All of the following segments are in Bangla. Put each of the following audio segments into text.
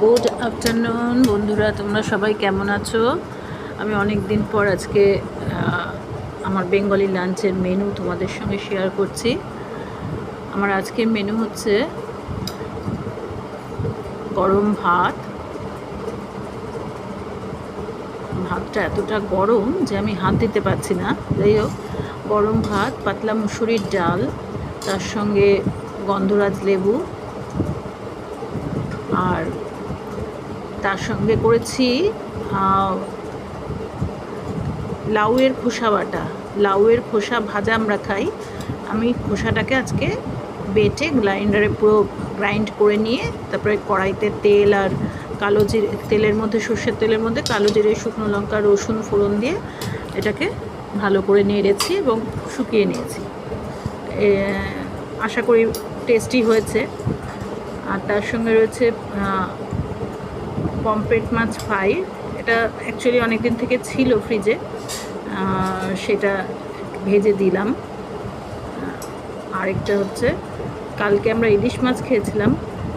গুড আফটারনুন বন্ধুরা, তোমরা সবাই কেমন আছো? আমি অনেক দিন পর আজকে আমার বেঙ্গলি লাঞ্চের মেনু তোমাদের সঙ্গে শেয়ার করছি। আমার আজকের মেনু হচ্ছে গরম ভাত। ভাতটা এতটা গরম যে আমি হাত দিতে পারছি না। যাই হোক, গরম ভাত, পাতলা মুসুরির ডাল, তার সঙ্গে গন্ধরাজ লেবু, আর তার সঙ্গে করেছি লাউয়ের খোসা বাটা। লাউয়ের খোসা ভাজা আমরা খাই, আমি খোসাটাকে আজকে বেটে গ্রাইন্ডারে পুরো গ্রাইন্ড করে নিয়ে তারপরে কড়াইতে তেল আর কালো জিরে, তেলের মধ্যে সর্ষের তেলের মধ্যে কালো জিরে, শুকনো লঙ্কা, রসুন ফোড়ন দিয়ে এটাকে ভালো করে নেড়েছি এবং শুকিয়ে নিয়েছি। আশা করি টেস্টি হয়েছে। আর তার সঙ্গে রয়েছে পমফ্রেট মাছ ফ্রাই। এটা অ্যাকচুয়ালি অনেক দিন থেকে ছিল ফ্রিজে, সেটা ভেজে দিলাম। আরেকটা হচ্ছে, কালকে আমরা ইলিশ মাছ খেয়েছিলাম,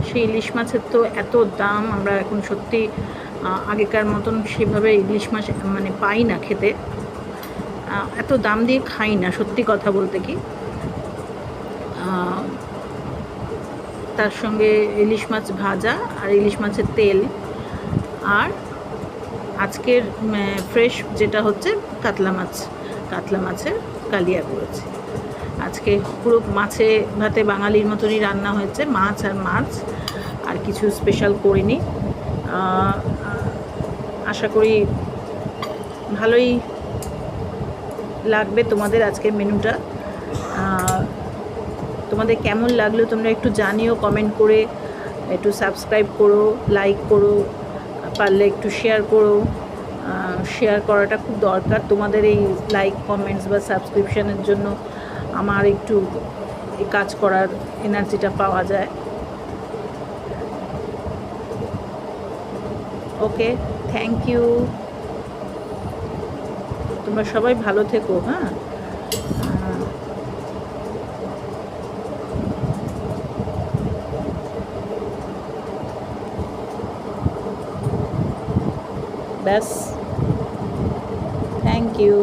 সেই ইলিশ মাছের তো এত দাম, আমরা এখন সত্যি আগেকার মতন সেভাবে ইলিশ মাছ মানে পাই না খেতে, এত দাম দিয়ে খাই না সত্যি কথা বলতে কি। তার সঙ্গে ইলিশ মাছ ভাজা আর ইলিশ মাছের তেল, আর আজকের ফ্রেশ যেটা হচ্ছে কাতলা মাছের কালিয়া করেছি। আজকে পুরো মাছে ভাতে বাঙালির মতনই রান্না হয়েছে, মাছ আর কিছু স্পেশাল করিনি। আশা করি ভালোই লাগবে তোমাদের আজকের মেনুটা। তোমাদের কেমন লাগলো তোমরা একটু জানিও কমেন্ট করে, একটু সাবস্ক্রাইব করো, লাইক করো, পারলে একটু শেয়ার করো। শেয়ার করাটা খুব দরকার, তোমাদের এই লাইক, কমেন্টস বা সাবস্ক্রিপশানের জন্য আমার একটু এই কাজ করার এনার্জিটা পাওয়া যায়। ওকে, থ্যাংক ইউ। তোমরা সবাই ভালো থেকো। হ্যাঁ, ব্যাস, থ্যাংক ইউ।